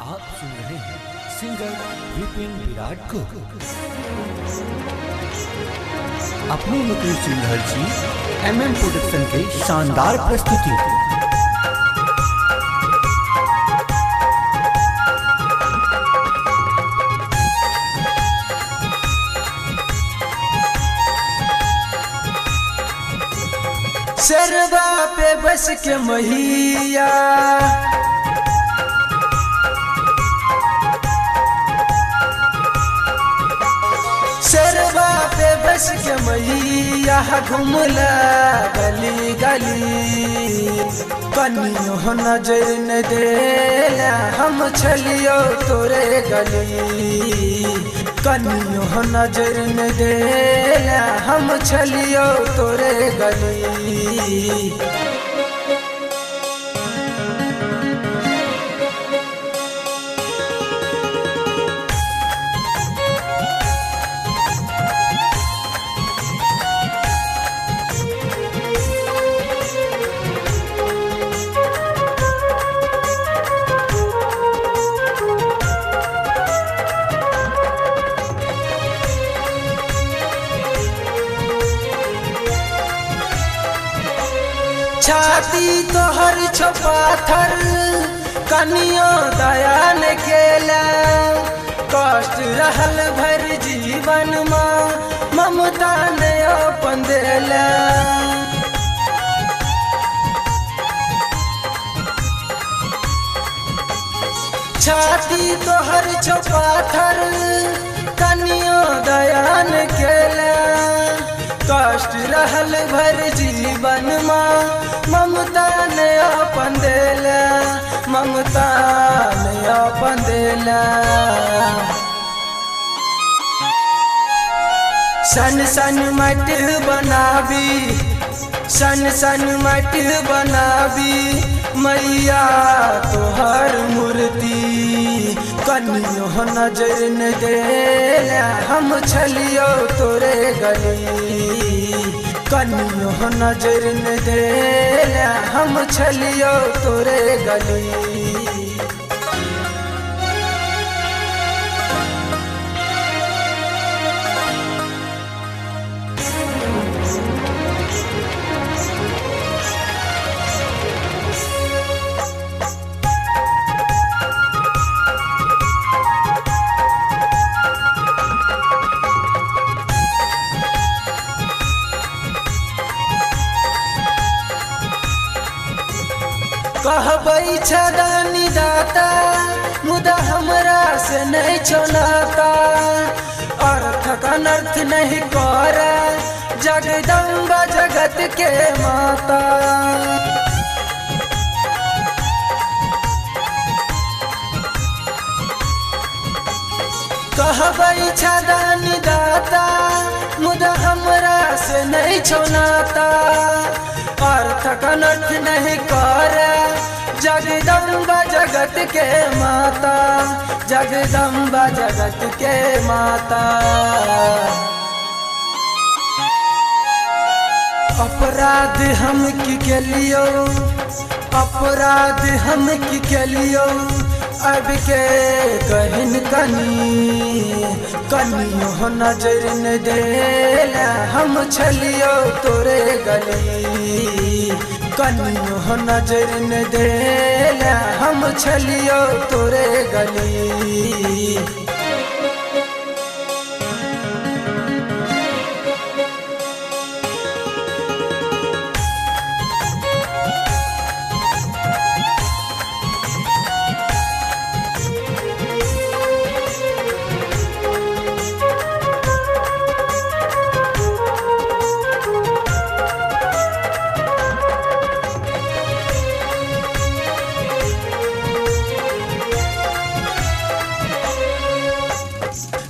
आप सुन रहे हैं सिंगर विपिन विराट को। अपने लोकल सिंगर जी MM प्रोडक्शन के शानदार प्रस्तुति। सरवा पे बस के मैया सरवा पे बस के मैया घुमला गली गली कनियो नजर न देला हम छलियो तोरे गली कनियो नजर न देला हम छलियो तोरे गली। छाती तोहर छपाथर कनियो दया न केला कष्ट रहल भर जीवन में ममता ने अपन देला। छाती तोहर छपाथर कनियो दया न केला कष्ट रहल भर जीवन में ममता ने अपन देला ममता ने अपन देला। सन सन मट बनावी सन सन मट बनावी मैया तोहर मूर्ति कनियो नजर न देला हम छलियो तोरे गली कनियो नजर न देला हम छलियो तोरे गली। कहबै छदानी दाता मुदा हमरा से नहीं छोनाता अर्थ का अनर्थ नहीं कर जगदम्बा जगत के माता। कहबै छदानी दाता मुदा हमरा से नहीं छोनाता अर्थ का अनर्थ नहीं कर जगदम्बा जगत के माता जगदम्बा जगत के माता। अपराध हम की केलियो अपराध हम की केलियो अब के कहिन कनियो नजर न देला हम छलियो तोरे गली कनियो नजर न देला हम छलियो तोरे गली।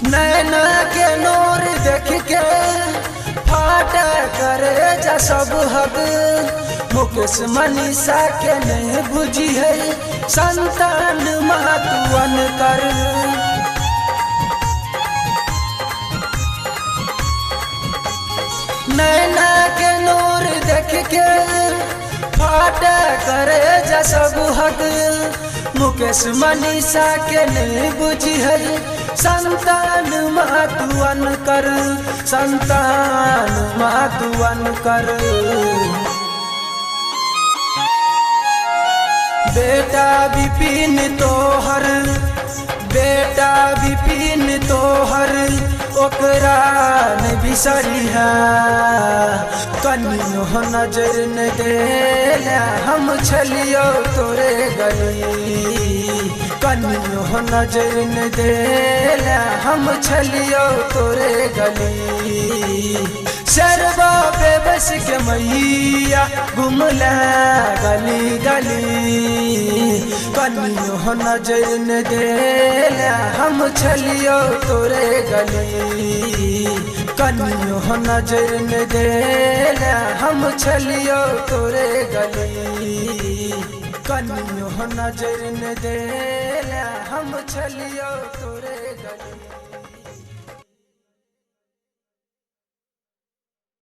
नैना के नूर देख के फाटा करे जा सब हद मुकेश मनीषा के नहीं बुझी है संतान महत्वन कर। नैना के नूर देख के फाटा करे जा सब हद मुकेश मनीषा के नहीं बुझी है संतान मातुअन कर संतान मातुअन कर बेटा विपिन तोहर बेटा विपिन तोहर ओकरा न बिसरिहा कनियो नजर न देला हम छलियो तोरे गली कनियो नजर न देला हम छलियो तोरे गली शरबा बेबस के मैया घुमला गली गली कनियो नजर न देला हम छलियो तोरे गली कनियो नजर न देला हम छलियो तोरे गली कनियो नजर न देला हम छलियो तोरे गली।